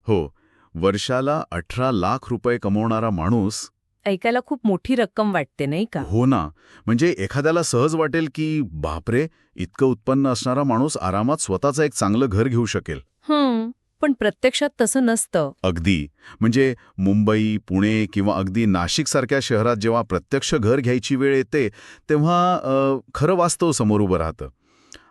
हो, वर्षाला 18 लाख रुपये कमवणारा माणूस. ऐकायला खूप मोठी रक्कम वाटते नाही का? हो ना, म्हणजे एखाद्याला सहज वाटेल की बापरे, इतकं उत्पन्न असणारा माणूस आरामात स्वतःचं एक चांगलं घर घेऊ शकेल. पण प्रत्यक्षात तसं नसतं. अगदी. म्हणजे मुंबई, पुणे किंवा अगदी नाशिकसारख्या शहरात जेव्हा प्रत्यक्ष घर घ्यायची वेळ येते, तेव्हा खरं वास्तव समोर उभं राहतं.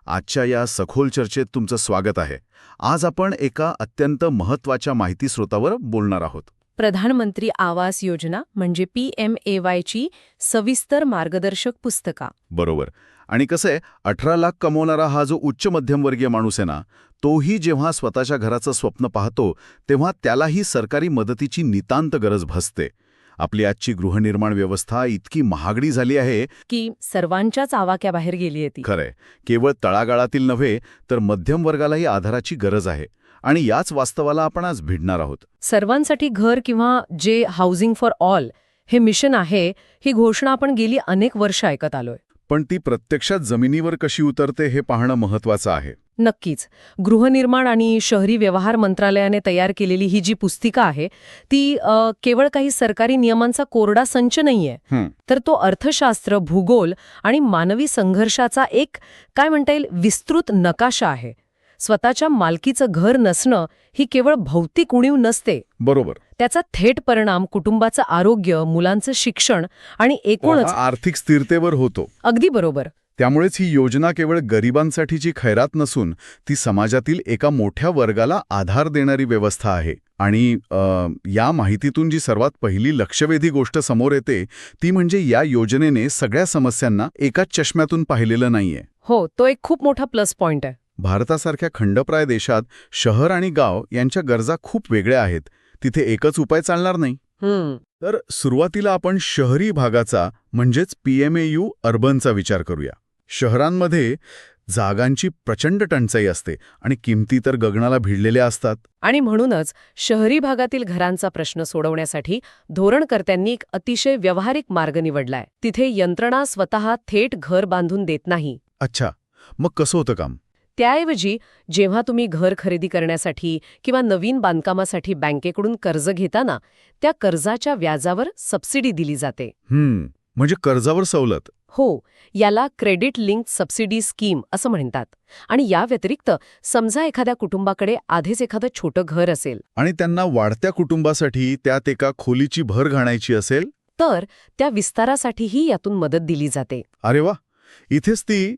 आजच्या या सखोल चर्चेत तुमचं स्वागत आहे. आज आपण एका अत्यंत महत्त्वाच्या माहितीस्रोतावर बोलणार आहोत. प्रधानमंत्री आवास योजना म्हणजे PMAY ची सविस्तर मार्गदर्शक पुस्तिका. बरोबर. आणि कसं आहे, 18 लाख कमवणारा हा जो उच्च मध्यमवर्गीय माणूस आहे ना, तोही जेव्हा स्वतःच्या घराचं स्वप्न पाहतो, तेव्हा त्यालाही सरकारी मदतीची नितांत गरज भासते. आपली आजची गृहनिर्माण व्यवस्था इतकी महागडी झाली आहे की सर्वांच्याच आवाक्याबाहेर गेली आहे ती. खरंय, केवळ तळागाळातील नव्हे तर मध्यम वर्गालाही आधाराची गरज आहे. आणि याच वास्तवाला आपण आज भिडणार आहोत. सर्वांसाठी घर किंवा जे हाऊसिंग फॉर ऑल हे मिशन आहे, ही घोषणा आपण गेली अनेक वर्ष ऐकत आलोय. पण ती प्रत्यक्षात जमिनीवर कशी उतरते हे पाहणं महत्त्वाचं आहे. नक्कीच. गृहनिर्माण आणि शहरी व्यवहार मंत्रालयाने तयार केलेली ही जी पुस्तिका आहे, ती केवळ काही सरकारी नियमांचा कोरडा संच नाहीये, तर तो अर्थशास्त्र, भूगोल आणि मानवी संघर्षाचा एक काय म्हणता येईल विस्तृत नकाशा आहे. स्वतःच्या मालकीचं घर नसणं ही केवळ भौतिक उणीव नसते. बरोबर. त्याचा थेट परिणाम कुटुंबाचं आरोग्य, मुलांचं शिक्षण आणि एकूणच आर्थिक स्थिरतेवर होतो. अगदी बरोबर. त्यामुळेच ही योजना केवळ गरिबांसाठीची खैरात नसून ती समाजातील एका मोठ्या वर्गाला आधार देणारी व्यवस्था आहे. आणि या माहितीतून जी सर्वात पहिली लक्षवेधी गोष्ट समोर येते ती म्हणजे या योजनेने सगळ्या समस्यांना एकाच चष्म्यातून पाहिलेलं नाहीये. हो, तो एक खूप मोठा प्लस पॉइंट आहे. भारतासारख्या खंडप्राय देशात शहर आणि गाव यांच्या गरजा खूप वेगळ्या आहेत. तिथे एकच उपाय चालणार नाही. तर सुरुवातीला आपण शहरी भागाचा म्हणजेच PMAU अर्बनचा विचार करूया. शहरांमध्ये जागांची प्रचंड टंचाई असते आणि किमती तर गगनाला भिडलेल्या असतात. आणि म्हणूनच शहरी भागातील घरांचा प्रश्न सोडवण्यासाठी धोरणकर्त्यांनी एक अतिशय व्यावहारिक मार्ग निवडलाय. तिथे यंत्रणा स्वतः थेट घर बांधून देत नाही. अच्छा, मग कसं होतं काम? त्याऐवजी जेव्हा तुम्ही घर खरेदी करण्यासाठी किंवा नवीन बांधकामासाठी बँकेकडून कर्ज घेता ना, त्या कर्जाच्या व्याजावर सबसिडी दिली जाते. म्हणजे कर्जावर सवलत. हो, याला क्रेडिट लिंक्ड सबसिडी स्कीम असं म्हणतात. आणि या व्यतिरिक्त समजा एखाद्या कुटुंबाकडे आधीच एखादं छोटं घर असेल आणि त्यांना वाढत्या कुटुंबासाठी त्यात एका खोलीची भर घालायची असेल, तर त्या विस्तारासाठीही यातून मदत दिली जाते. अरे वा, इथेच ती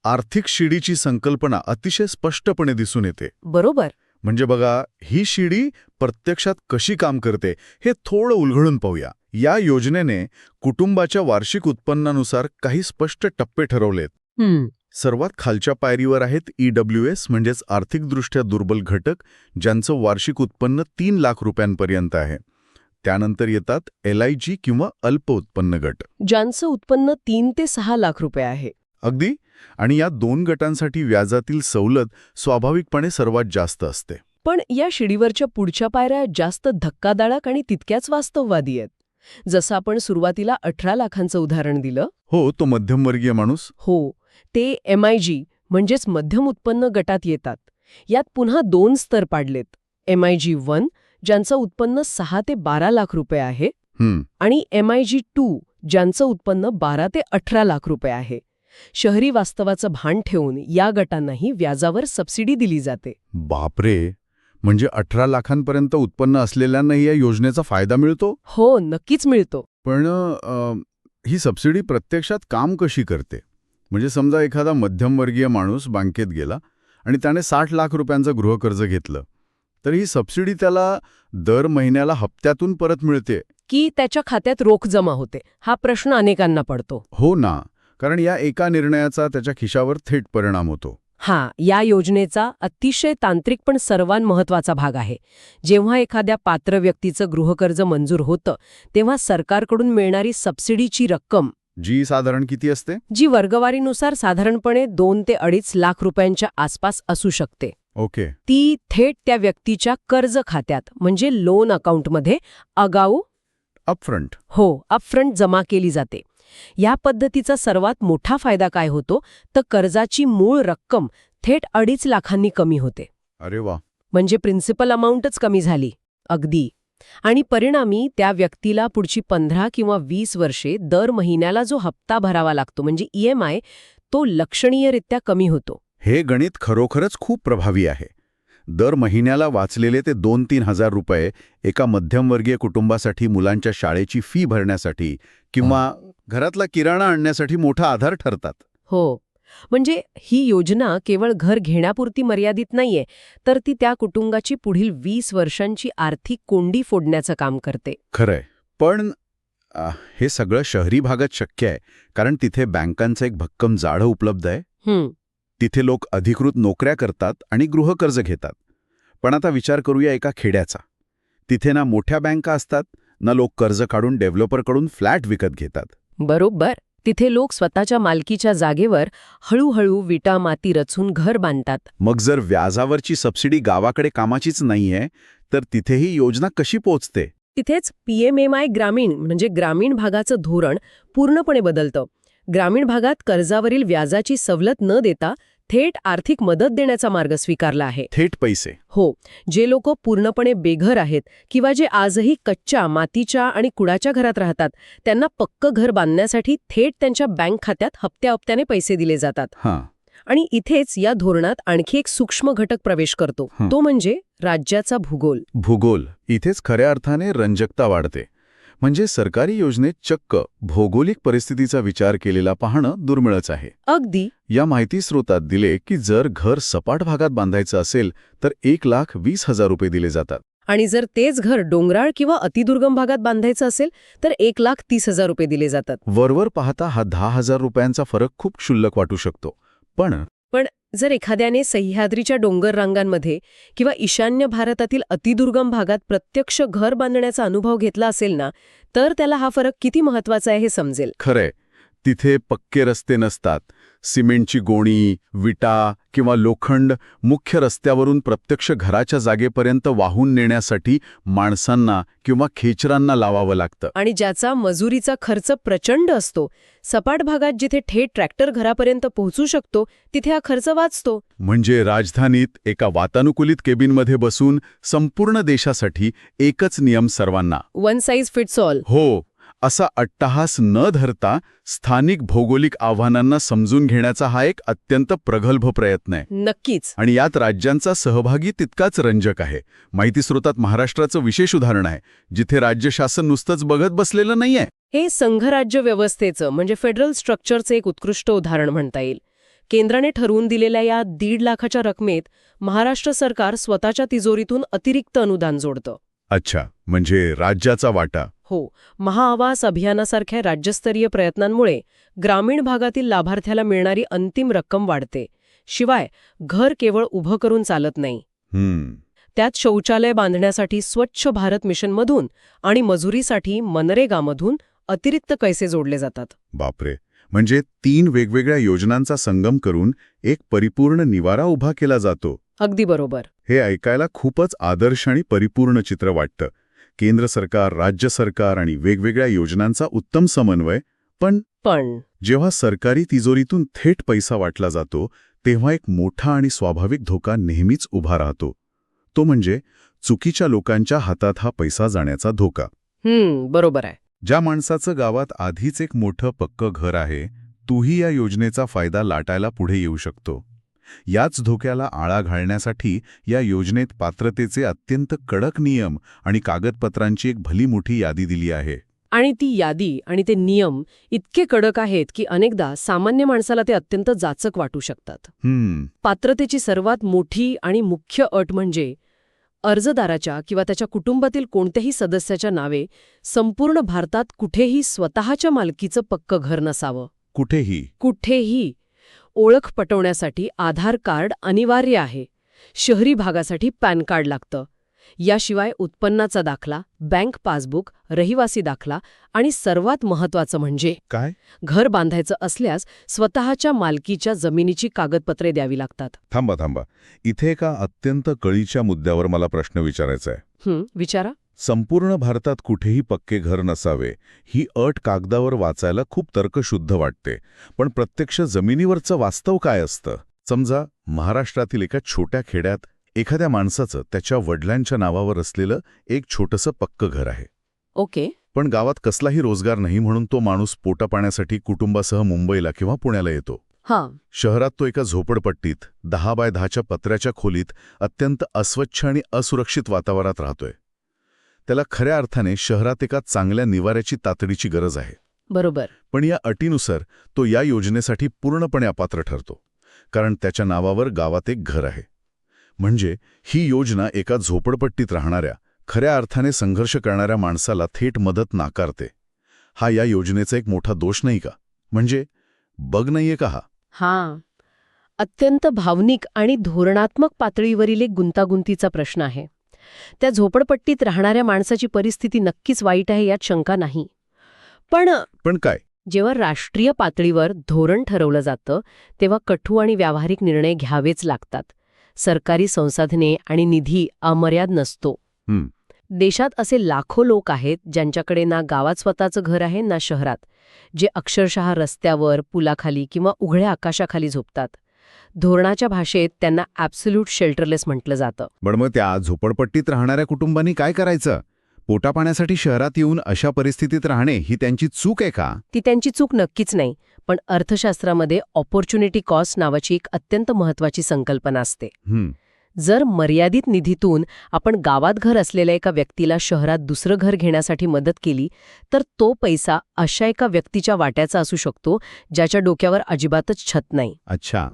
आर्थिक शिडीची संकल्पना अतिशय स्पष्टपणे दिसून येते. बरोबर. म्हणजे बघा, ही शिडी प्रत्यक्षात कशी काम करते हे थोडं उलगडून पाहूया. या योजनेने कुटुंबाच्या वार्षिक उत्पन्नानुसार काही स्पष्ट टप्पे ठरवलेत. सर्वात खालच्या पायरीवर आहेत EWS म्हणजेच आर्थिकदृष्ट्या दुर्बल घटक, ज्यांचं वार्षिक उत्पन्न 3 लाख रुपयांपर्यंत आहे. त्यानंतर येतात LIG किंवा अल्प उत्पन्न गट, ज्यांचं उत्पन्न 3 ते 6 लाख रुपये आहे. अगदी. आणि या 2 गटांसाठी व्याजातील सवलत स्वाभाविकपणे सर्वात जास्त असते. पण या शिडीवरच्या पुढच्या पायऱ्या जास्त धक्कादायक आणि तितक्याच वास्तववादी आहेत. जसं आपण सुरुवातीला 18 लाखांचं उदाहरण दिलं. हो, तो मध्यमवर्गीय माणूस. हो, ते MIG म्हणजेच मध्यम उत्पन्न गटात येतात. यात पुन्हा 2 स्तर पाडलेत. MIG1 ज्यांचं उत्पन्न 6 ते 12 लाख रुपये आहे आणि MIG2 ज्यांचं उत्पन्न 12 ते 18 लाख रुपये आहे. शहरी वास्तवाचं भान ठेवून या गटांनाही व्याजावर सबसिडी दिली जाते. बापरे, म्हणजे 18 लाखांपर्यंत उत्पन्न असलेल्यांनाही या योजनेचा फायदा मिळतो? हो, नक्कीच मिळतो. पण ही सबसिडी प्रत्यक्षात काम कशी करते? म्हणजे समजा एखादा मध्यमवर्गीय माणूस बँकेत गेला आणि त्याने 60 लाख रुपयांचं गृहकर्ज घेतलं, तर ही सबसिडी त्याला दर महिन्याला हप्त्यातून परत मिळते की त्याच्या खात्यात रोख जमा होते? हा प्रश्न अनेकांना पडतो. हो ना, कारण या एका निर्णयाचा त्याच्या खिशावर थेट परिणाम होतो. या योजनेचा अतिशय तांत्रिक पण सर्वात महत्वाचा भाग आहे. जेव्हा एखाद्या पात्र व्यक्तीचं गृहकर्ज मंजूर होतं, तेव्हा सरकारकडून मिळणारी सबसिडीची रक्कम, जी साधारण किती असते? जी वर्गवारीनुसार साधारणपणे 2 ते 2.5 लाख रुपयांच्या आसपास असू शकते. ओके. ती थेट त्या व्यक्तीच्या कर्ज खात्यात म्हणजे लोन अकाउंटमध्ये आगाऊ अपफ्रंट जमा केली जाते. या पद्धतीचा सर्वात मोठा फायदा काय होतो तर कर्जाची मूळ रक्कम थेट 2.5 लाखांनी कमी होते. अरे वा. म्हणजे प्रिन्सिपल अमाऊंटच कमी झाली. अगदी. आणि परिणामी त्या व्यक्तीला पुढची 15 किंवा 20 वर्षे दर महिन्याला जो हप्ता भरावा लागतो म्हणजे EMI, तो लक्षणीयरित्या कमी होतो. हे गणित खरोखरच खूप प्रभावी आहे. दर महिन्याला वाचलेले ते 2-3 हजार रुपये एका मध्यमवर्गीय कुटुंबासाठी मुलांच्या शाळेची फी भरण्यासाठी किंवा घरातला किराणा आणण्यासाठी मोठा आधार ठरतात. हो. म्हणजे ही योजना केवळ घर घेण्यापुरती मर्यादित नाहीये, तर ती त्या कुटुंबाची पुढील 20 वर्षांची आर्थिक कोंडी फोडण्याचं काम करते. खरंय. पण हे सगळं शहरी भागात शक्य आहे, कारण तिथे बँकांचं एक भक्कम जाळं उपलब्ध आहे. तिथे लोक अधिकृत नोकऱ्या करतात आणि गृहकर्ज घेतात. पण आता विचार करूया एका खेड्याचा. तिथे ना मोठ्या बँका असतात, ना लोक कर्ज काढून डेव्हलपरकडून फ्लॅट विकत घेतात. बरोबर. तिथे लोक स्वतःच्या मालकीच्या जागेवर हळूहळू विटा माती रचून घर बांधतात. मग जर व्याजावरची सबसिडी गावाकडे कामाचीच नाहीये, तर तिथे ही योजना कशी पोहोचते? तिथेच PMMI ग्रामीण म्हणजे ग्रामीण भागाचं धोरण पूर्णपणे बदलतं. ग्रामीण भागात कर्जावरील व्याजाची सवलत न देता थेट आर्थिक मदत देण्याचा मार्ग स्वीकारला आहे. थेट पैसे? हो. जे लोक पूर्णपणे बेघर आहेत किंवा जे आजही कच्च्या, मातीच्या आणि कुडाच्या घरात राहतात, त्यांना पक्कं घर बांधण्यासाठी थेट त्यांच्या बँक खात्यात हप्त्याहप्त्याने पैसे दिले जातात. आणि इथेच या धोरणात आणखी एक सूक्ष्म घटक प्रवेश करतो. तो म्हणजे राज्याचा भूगोल. भूगोल. इथेच खऱ्या अर्थाने रंजकता वाढते. म्हणजे सरकारी योजनेत चक्क भौगोलिक परिस्थितीचा विचार केलेला पाहणं दुर्मिळच आहे. अगदी. या माहिती स्रोतात दिले की जर घर सपाट भागात बांधायचं असेल तर 1,20,000 रुपये दिले जातात. आणि जर तेच घर डोंगराळ किंवा अतिदुर्गम भागात बांधायचं असेल तर 1,30,000 रुपये दिले जातात. वरवर पाहता हा 10,000 रुपयांचा फरक खूप क्षुल्लक वाटू शकतो. पण जर एखाद्याने सह्याद्रीच्या डोंगर रांगांमध्ये किंवा ईशान्य भारतातील अतिदुर्गम भागात प्रत्यक्ष घर बांधण्याचा अनुभव घेतला असेल ना, तर त्याला हा फरक किती महत्वाचा आहे हे समजेल. खरंय. तिथे पक्के रस्ते नसतात. सिमेंटची गोणी, विटा किंवा लोखंड मुख्य रस्त्यावरून प्रत्यक्ष घराच्या जागेपर्यंत वाहून नेण्यासाठी माणसांना किंवा खेचरांना लावावं लागतं. आणि ज्याचा मजुरीचा खर्च प्रचंड असतो. सपाट भागात जिथे थेट ट्रॅक्टर घरापर्यंत पोहोचू शकतो, तिथे हा खर्च वाचतो. म्हणजे राजधानीत एका वातानुकूलित केबिनमध्ये बसून संपूर्ण देशासाठी एकच नियम सर्वांना. One size fits all. हो. असा अट्टहास न धरता स्थानिक भौगोलिक आव्हानांना समजून घेण्याचा हा एक अत्यंत प्रगल्भ प्रयत्न आहे. नक्कीच. आणि यात राज्यांचा सहभागी तितकाच रंजक आहे. माहिती स्रोतात महाराष्ट्राचं विशेष उदाहरण आहे, जिथे राज्य शासन नुसतंच बघत बसलेलं नाहीये. हे संघराज्य व्यवस्थेचं म्हणजे फेडरल स्ट्रक्चरचं एक उत्कृष्ट उदाहरण म्हणता येईल. केंद्राने ठरवून दिलेल्या या 1.5 लाखाच्या रकमेत महाराष्ट्र सरकार स्वतःच्या तिजोरीतून अतिरिक्त अनुदान जोडतं. अच्छा, म्हणजे राज्याचा वाटा. हो. महाआवास अभियानासारख्या राज्यस्तरीय प्रयत्नांमुळे ग्रामीण भागातील लाभार्थ्याला मिळणारी अंतिम रक्कम वाढते. शिवाय घर केवळ उभं करून चालत नाही. त्यात शौचालय बांधण्यासाठी स्वच्छ भारत मिशनमधून आणि मजुरीसाठी मनरेगामधून अतिरिक्त पैसे जोडले जातात. बापरे. म्हणजे 3 वेगवेगळ्या योजनांचा संगम करून एक परिपूर्ण निवारा उभा केला जातो. अगदी बरोबर. हे ऐकायला खूपच आदर्श आणि परिपूर्ण चित्र वाटतं. केंद्र सरकार, राज्य सरकार आणि वेगवेगळ्या योजनांचा उत्तम समन्वय. पण जेव्हा सरकारी तिजोरीतून थेट पैसा वाटला जातो, तेव्हा एक मोठा आणि स्वाभाविक धोका नेहमीच उभा राहतो. तो म्हणजे चुकीच्या लोकांच्या हातात हा पैसा जाण्याचा धोका. बरोबर आहे. ज्या माणसाचं गावात आधीच एक मोठं पक्कं घर आहे, तोही या योजनेचा फायदा लाटायला पुढे येऊ शकतो. याच धोक्याला आळा घालण्यासाठी या योजनेत पात्रतेचे अत्यंत कडक नियम आणि कागदपत्रांची एक भली मोठी यादी दिली आहे. आणि ती यादी आणि ते नियम इतके कडक आहेत की अनेकदा सामान्य माणसाला ते अत्यंत जाचक वाटू शकतात. पात्रतेची सर्वात मोठी आणि मुख्य अट म्हणजे अर्जदाराच्या किंवा त्याच्या कुटुंबातील कोणत्याही सदस्याच्या नावे संपूर्ण भारतात कुठेही स्वतःच्या मालकीचं पक्कं घर नसावं. कुठेही. ओळख पटवण्यासाठी आधार कार्ड अनिवार्य आहे. शहरी भागासाठी पॅन कार्ड लागतं. याशिवाय उत्पन्नाचा दाखला, बँक पासबुक, रहिवासी दाखला आणि सर्वात महत्त्वाचं म्हणजे काय? घर बांधायचं असल्यास स्वतःच्या मालकीच्या जमिनीची कागदपत्रे द्यावी लागतात. थांबा. इथे एका अत्यंत कळीच्या मुद्द्यावर मला प्रश्न विचारायचा आहे. विचारा. संपूर्ण भारतात कुठेही पक्के घर नसावे ही अट कागदावर वाचायला खूप तर्कशुद्ध वाटते. पण प्रत्यक्ष जमिनीवरचं वास्तव काय असतं? समजा महाराष्ट्रातील एका छोट्या खेड्यात एखाद्या माणसाचं त्याच्या वडिलांच्या नावावर असलेलं एक छोटंसं पक्कं घर आहे. ओके. पण गावात कसलाही रोजगार नाही म्हणून तो माणूस पोटापाण्यासाठी कुटुंबासह मुंबईला किंवा पुण्याला येतो. हां. शहरात तो एका झोपडपट्टीत 10 बाय 10च्या पत्र्याच्या खोलीत अत्यंत अस्वच्छ आणि असुरक्षित वातावरणात राहतोय. त्याला खऱ्या अर्थाने शहरात एका चांगल्या निवाऱ्याची तातडीची गरज आहे. बरोबर. पण या अटीनुसार तो या योजनेसाठी पूर्णपणे अपात्र ठरतो, कारण त्याच्या नावावर गावात एक घर आहे. म्हणजे ही योजना एका झोपडपट्टीत राहणाऱ्या, खऱ्या अर्थाने संघर्ष करणाऱ्या माणसाला थेट मदत नाकारते. हा या योजनेचा एक मोठा दोष नाही का? म्हणजे बग नाहीये का हा? हां. अत्यंत भावनिक आणि धोरणात्मक पातळीवरील एक गुंतागुंतीचा प्रश्न आहे. त्या झोपडपट्टीत राहणाऱ्या माणसाची परिस्थिती नक्कीच वाईट आहे, यात शंका नाही. पण काय? जेव्हा राष्ट्रीय पातळीवर धोरण ठरवलं जातं तेव्हा कठोर आणि व्यावहारिक निर्णय घ्यावेच लागतात. सरकारी संसाधने आणि निधी अमर्याद नसतो. देशात असे लाखो लोक आहेत ज्यांच्याकडे ना गावात स्वतःचं घर आहे ना शहरात, जे अक्षरशः रस्त्यावर, पुलाखाली किंवा उघड्या आकाशाखाली झोपतात. धोरणाच्या भाषेत त्यांना ॲब्सोल्यूट शेल्टरलेस म्हटलं जातं. पण मग त्या झोपडपट्टीत राहणाऱ्या कुटुंबांनी काय करायचं? पोटापाण्यासाठी शहरात येऊन अशा परिस्थितीत राहणे ही त्यांची चूक आहे का? ती त्यांची चूक नक्कीच नाही, पण अर्थशास्त्रामध्ये ऑपॉर्च्युनिटी कॉस्ट नावाची एक अत्यंत महत्त्वाची संकल्पना असते. जर मर्यादित निधीतून आपण गावात घर असलेल्या एका व्यक्तीला शहरात दुसरं घर घेण्यासाठी मदत केली, तर तो पैसा अशा एका व्यक्तीच्या वाट्याचा असू शकतो ज्याच्या डोक्यावर अजिबातच छत नाही. अच्छा.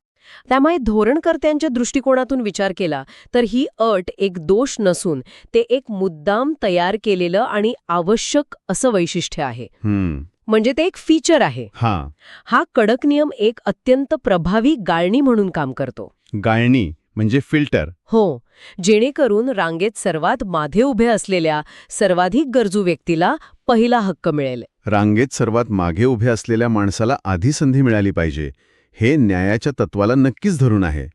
त्यामुळे धोरणकर्त्यांच्या दृष्टिकोनातून विचार केला तर ही अट एक दोष नसून ते एक मुद्दाम तयार केलेलं आणि आवश्यक असं वैशिष्ट्य आहे. म्हणजे ते एक फीचर आहे. हा कडक नियम एक अत्यंत प्रभावी गाळणी म्हणून काम करतो. गाळणी म्हणजे फिल्टर? हो. जेणेकरून रांगेत सर्वात मागे उभे असलेल्या सर्वाधिक गरजू व्यक्तीला पहिला हक्क मिळेल. रांगेत सर्वात मागे उभे असलेल्या माणसाला आधी संधी मिळाली पाहिजे, हे न्यायाच्या तत्वाला नक्कीच धरून आहे.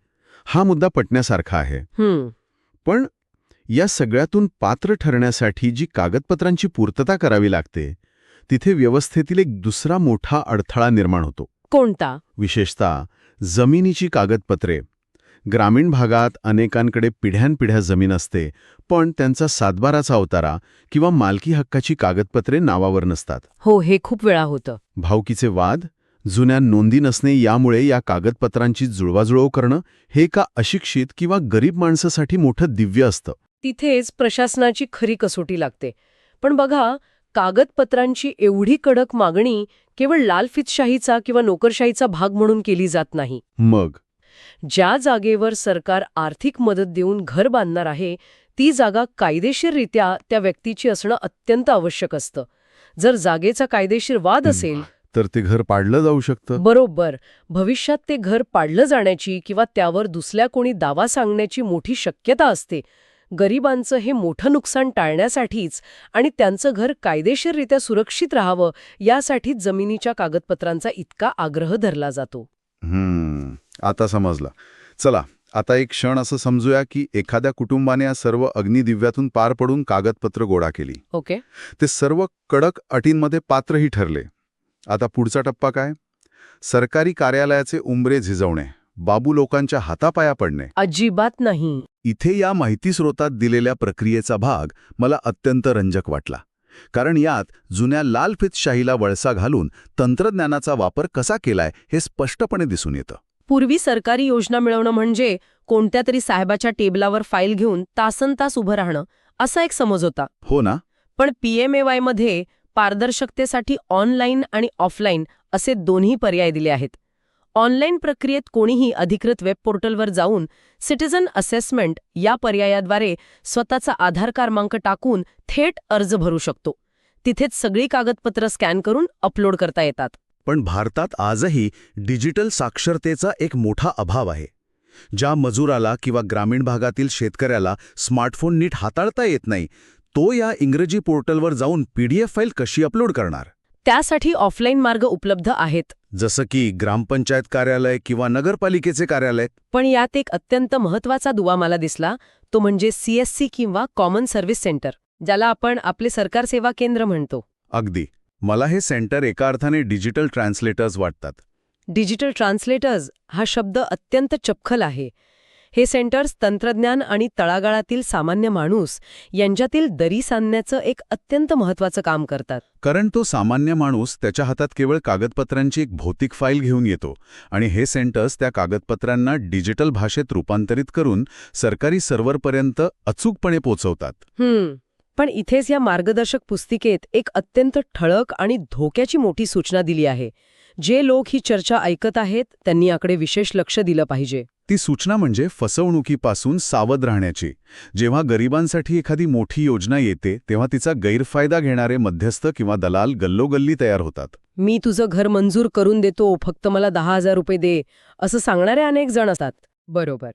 हा मुद्दा पटण्यासारखा आहे. पण या सगळ्यातून पात्र ठरण्यासाठी जी कागदपत्रांची पूर्तता करावी लागते, तिथे व्यवस्थेतील एक दुसरा मोठा अडथळा निर्माण होतो. कोणता? विशेषतः जमिनीची कागदपत्रे. ग्रामीण भागात अनेकांकडे पिढ्यानपिढ्या जमीन असते, पण त्यांचा सातबाराचा अवतारा किंवा मालकी हक्काची कागदपत्रे नावावर नसतात. हो, हे खूप वेळा होतं. भावकीचे वाद, जुन्या नोंदी नसणे यामुळे या कागदपत्रांची जुळवाजुळव करणं हे एका अशिक्षित किंवा गरीब माणसासाठी मोठं दिव्य असतं. तिथेच प्रशासनाची खरी कसोटी लागते. पण बघा, कागदपत्रांची एवढी कडक मागणी केवळ लालफितशाहीचा किंवा नोकरशाहीचा भाग म्हणून केली जात नाही. मग ज्या जागेवर सरकार आर्थिक मदत देऊन घर बांधणार आहे, ती जागा कायदेशीररित्या त्या व्यक्तीची असणं अत्यंत आवश्यक असतं. जर जागेचा कायदेशीर वाद असेल तर ते घर पाडलं जाऊ शकतं. बरोबर. भविष्यात ते घर पाडलं जाण्याची किंवा त्यावर दुसऱ्या कोणी दावा सांगण्याची मोठी शक्यता असते. गरिबांचं हे मोठं नुकसान टाळण्यासाठीच आणि त्यांचं घर कायदेशीररित्या सुरक्षित राहावं यासाठी जमिनीच्या कागदपत्रांचा इतका आग्रह धरला जातो. आता समजलं. चला, आता एक क्षण असं समजूया की एखाद्या कुटुंबाने या सर्व अग्निदिव्यातून पार पडून कागदपत्र गोळा केली. ओके. ते सर्व कडक अटींमध्ये पात्रही ठरले. आता पुढचा टप्पा काय? सरकारी कार्यालयाचे उंबरे झिजवणे, बाबू लोकांच्या हातापाया पडणे? अजिबात नाही. इथे या माहिती स्रोतात दिलेल्या प्रक्रियेचा भाग मला अत्यंत रंजक वाटला. कारण यात जुन्या लालफितशाहीला वळसा घालून तंत्रज्ञानाचा वापर कसा केलाय हे स्पष्टपणे दिसून येतं. पूर्वी सरकारी योजना मिळवणं म्हणजे कोणत्या तरी साहेबाच्या टेबलावर फाईल घेऊन तासनतास उभं राहणं, असा एक समज होता. हो ना? पण PMAY मध्ये पारदर्शकतेसाठी ऑनलाईन आणि ऑफलाईन असे दोन्ही पर्याय दिले आहेत. ऑनलाईन प्रक्रियेत कोणीही अधिकृत वेब पोर्टलवर जाऊन सिटिझन असेसमेंट या पर्यायाद्वारे स्वतःचा आधार क्रमांक टाकून थेट अर्ज भरू शकतो. तिथेच सगळी कागदपत्र स्कॅन करून अपलोड करता येतात. पण भारतात आजही डिजिटल साक्षरतेचा एक मोठा अभाव आहे. ज्या मजुराला किंवा ग्रामीण भागातील शेतकऱ्याला स्मार्टफोन नीट हाताळता येत नाही, तो या इंग्रजी पोर्टलवर जाऊन PDF फाईल कशी अपलोड करणार? त्यासाठी ऑफलाईन मार्ग उपलब्ध आहेत. जसं की ग्रामपंचायत कार्यालय किंवा नगरपालिकेचे कार्यालय. पण यात एक अत्यंत महत्त्वाचा दुवा मला दिसला, तो म्हणजे CSC किंवा कॉमन सर्व्हिस सेंटर, ज्याला आपण आपले सरकार सेवा केंद्र म्हणतो. अगदी. मला हे सेंटर एका अर्थाने डिजिटल ट्रान्सलेटर्स वाटतात. डिजिटल ट्रान्सलेटर्स हा शब्द अत्यंत चपखल आहे. हे सेंटर्स तंत्रज्ञान आणि तळागाळातील सामान्य माणूस यांच्यातील दरी सांधण्याचं एक अत्यंत महत्त्वाचं काम करतात. कारण तो सामान्य माणूस त्याच्या हातात केवळ कागदपत्रांची एक भौतिक फाईल घेऊन येतो आणि हे सेंटर्स त्या कागदपत्रांना डिजिटल भाषेत रूपांतरित करून सरकारी सर्व्हरपर्यंत अचूकपणे पोहोचवतात. पण इथेच या मार्गदर्शक पुस्तिकेत एक अत्यंत ठळक आणि धोक्याची मोठी सूचना दिली आहे. जे लोक ही चर्चा ऐकत आहेत त्यांनी याकडे विशेष लक्ष दिलं पाहिजे. ती सूचना म्हणजे फसवणुकीपासून सावध राहण्याची. जेव्हा गरिबांसाठी एखादी मोठी योजना येते तेव्हा तिचा गैरफायदा घेणारे मध्यस्थ किंवा दलाल गल्लोगल्ली तयार होतात. मी तुझं घर मंजूर करून देतो, फक्त मला 10,000 रुपये दे, असं सांगणारे अनेक जण असतात. बरोबर.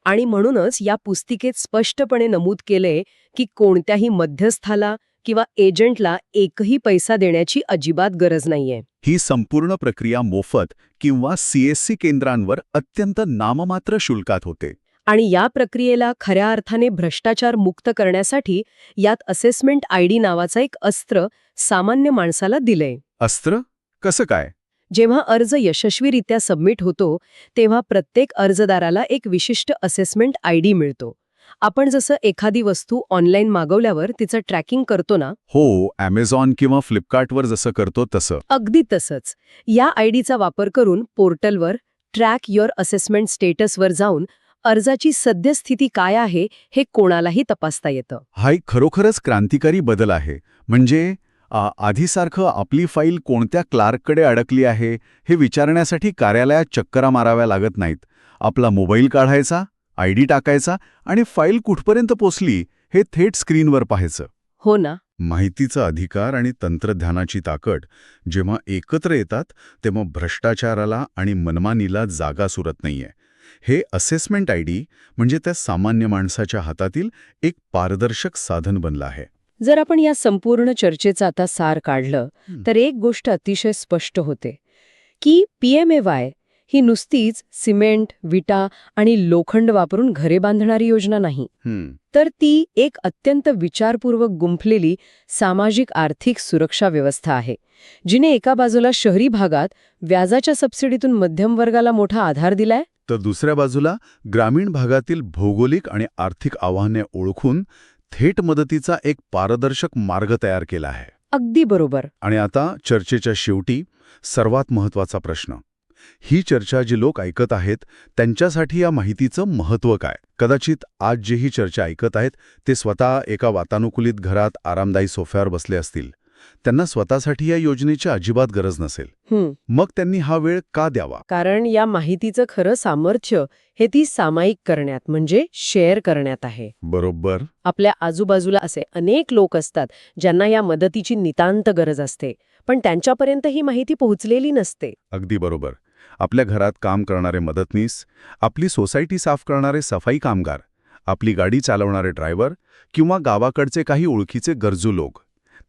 आणि म्हणूनच या पुस्तिकेत स्पष्टपणे नमूद केलंय की कोणत्याही मध्यस्थाला किंवा एजंटला एकही पैसा देण्याची अजिबात गरज नाहीये. ही संपूर्ण प्रक्रिया मोफत किंवा CSC केंद्रांवर अत्यंत नाममात्र शुल्कात होते. आणि या प्रक्रियेला खऱ्या अर्थाने भ्रष्टाचार मुक्त करण्यासाठी यात असेसमेंट ID नावाचं एक अस्त्र सामान्य माणसाला दिलंय. अस्त्र? कसं काय? जेव्हा अर्ज यशस्वीरित्या सबमिट होतो तेव्हा प्रत्येक अर्जदाराला एक विशिष्ट असेसमेंट ID मिळतो. आपण जसं एखादी वस्तू ऑनलाईन मागवल्यावर तिचं ट्रॅकिंग करतो ना, हो, Amazon किंवा फ्लिपकार्टवर जसं करतो तसं. अगदी तसंच. या IDचा वापर करून पोर्टलवर ट्रॅक युअर असेसमेंट स्टेटसवर जाऊन अर्जाची सद्यस्थिती काय आहे हे कोणालाही तपासता येतं. हा एक खरोखरच क्रांतिकारी बदल आहे. म्हणजे आधीसारखं आपली फाईल कोणत्या क्लार्ककडे अडकली आहे हे विचारण्यासाठी कार्यालयात चक्करा माराव्या लागत नाहीत. आपला मोबाईल काढायचा, ID टाकायचा आणि फाईल कुठपर्यंत पोचली हे थेट स्क्रीनवर पाहायचं. हो ना. माहितीचा अधिकार आणि तंत्रज्ञानाची ताकद जेव्हा एकत्र येतात तेव्हा भ्रष्टाचाराला आणि मनमानीला जागा सुरत नाहीये. हे असेसमेंट ID म्हणजे त्या सामान्य माणसाच्या हातातील एक पारदर्शक साधन बनलं आहे. जर आपण या संपूर्ण चर्चेचं आता सार काढलं तर एक गोष्ट अतिशय स्पष्ट होते की PMAY ही नुसतीच सिमेंट, विटा आणि लोखंड वापरून घरे बांधणारी योजना नाही, तर ती एक अत्यंत विचारपूर्वक गुंफलेली सामाजिक आर्थिक सुरक्षा व्यवस्था आहे, जिने एका बाजूला शहरी भागात व्याजाच्या सबसिडीतून मध्यम वर्गाला मोठा आधार दिलाय, तर दुसऱ्या बाजूला ग्रामीण भागातील भौगोलिक आणि आर्थिक आव्हाने ओळखून थेट मदतीचा एक पारदर्शक मार्ग तयार केला आहे. अगदी बरोबर. आणि आता चर्चेच्या शेवटी सर्वात महत्त्वाचा प्रश्न. ही चर्चा जी लोक ऐकत आहेत त्यांच्यासाठी या माहितीचं महत्त्व काय? कदाचित आज जे ही चर्चा ऐकत आहेत ते स्वतः एका वातानुकूलित घरात आरामदायी सोफ्यावर बसले असतील. त्यांना स्वतःसाठी या योजनेची अजिबात गरज नसेल. मग त्यांनी हा वेळ का द्यावा? कारण या माहितीचं खरं सामर्थ्य हे ती सामायिक करण्यात म्हणजे शेअर करण्यात आहे. बरोबर. आपल्या आजूबाजूला असे अनेक लोक असतात ज्यांना या मदतीची नितांत गरज असते, पण त्यांच्यापर्यंत ही माहिती पोहोचलेली नसते. अगदी बरोबर. आपल्या घरात काम करणारे मदतनीस, आपली सोसायटी साफ करणारे सफाई कामगार, आपली गाडी चालवणारे ड्रायव्हर किंवा गावाकडचे काही ओळखीचे गरजू लोक.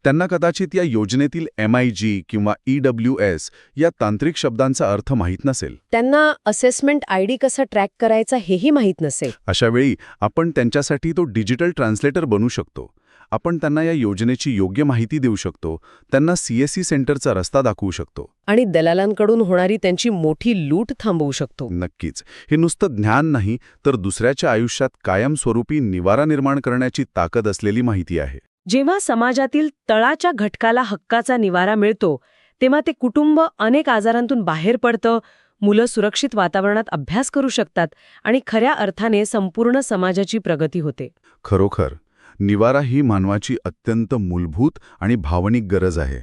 त्यांना कदाचित या योजनेतील MIG किंवा EWS या तांत्रिक शब्दांचा अर्थ माहीत नसेल. त्यांना असेसमेंट ID कसा ट्रॅक करायचा हेही माहीत नसेल. अशावेळी आपण त्यांच्यासाठी तो डिजिटल ट्रान्सलेटर बनू शकतो. आपण त्यांना या योजनेची योग्य माहिती देऊ शकतो, त्यांना CSC सेंटरचा रस्ता दाखवू शकतो आणि दलालांकडून होणारी त्यांची मोठी लूट थांबवू शकतो. नक्कीच. हे नुसतं ज्ञान नाही तर दुसऱ्याच्या आयुष्यात कायमस्वरूपी निवारा निर्माण करण्याची ताकद असलेली माहिती आहे. जेव्हा समाजातील तळाच्या घटकाला हक्काचा निवारा मिळतो तेव्हा ते कुटुंब अनेक आजारांतून बाहेर पडतं, मुलं सुरक्षित वातावरणात अभ्यास करू शकतात आणि खऱ्या अर्थाने संपूर्ण समाजाची प्रगती होते. खरोखर निवारा ही मानवाची अत्यंत मूलभूत आणि भावनिक गरज आहे.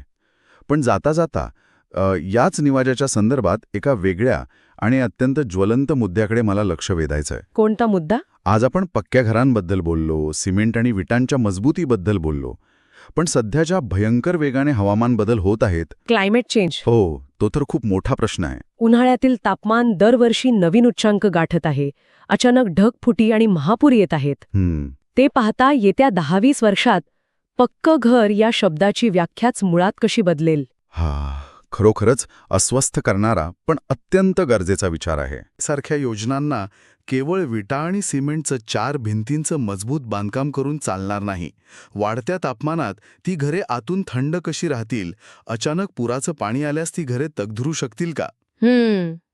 पण जाता जाता याच निवाजाच्या संदर्भात एका वेगळ्या आणि अत्यंत ज्वलंत मुद्द्याकडे मला लक्ष वेधायचं आहे. कोणता मुद्दा? आज आपण पक्क्या घरांबद्दल बोललो, सिमेंट आणि विटांच्या मजबूतीबद्दल बोललो, पण सध्या ज्या भयंकर वेगाने हवामान बदल होत आहेत, क्लायमेट चेंज. हो, तो तर खूप मोठा प्रश्न आहे. उन्हाळ्यातील तापमान दरवर्षी नवीन उच्चांक गाठत आहे. अचानक ढगफुटी आणि महापूर येत आहेत. ते पाहता येत्या 10-20 वर्षात पक्कं घर या शब्दाची व्याख्याच मुळात कशी बदलेल? खरोखरच अस्वस्थ करणारा पण अत्यंत गरजेचा विचार आहे. सारख्या योजनांना केवळ विटा आणि सिमेंटचं 4 भिंतींचं मजबूत बांधकाम करून चालणार नाही. वाढत्या तापमानात ती घरे आतून थंड कशी राहतील? अचानक पुराचं पाणी आल्यास ती घरे तगधरू शकतील का?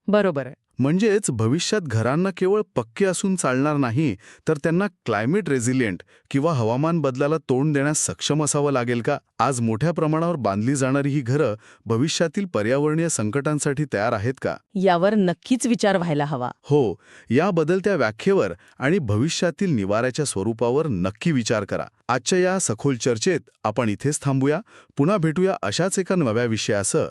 बरोबर आहे. म्हणजेच भविष्यात घरांना केवळ पक्के असून चालणार नाही, तर त्यांना क्लायमेट रेझिलियंट किंवा हवामान बदलाला तोंड देण्यास सक्षम असावं लागेल का? आज मोठ्या प्रमाणावर बांधली जाणारी ही घरं भविष्यातील पर्यावरणीय संकटांसाठी तयार आहेत का? यावर नक्कीच विचार व्हायला हवा. हो, या बदलत्या व्याख्येवर आणि भविष्यातील निवाऱ्याच्या स्वरूपावर नक्की विचार करा. आजच्या या सखोल चर्चेत आपण इथेच थांबूया. पुन्हा भेटूया अशाच एका नव्या विषयासह.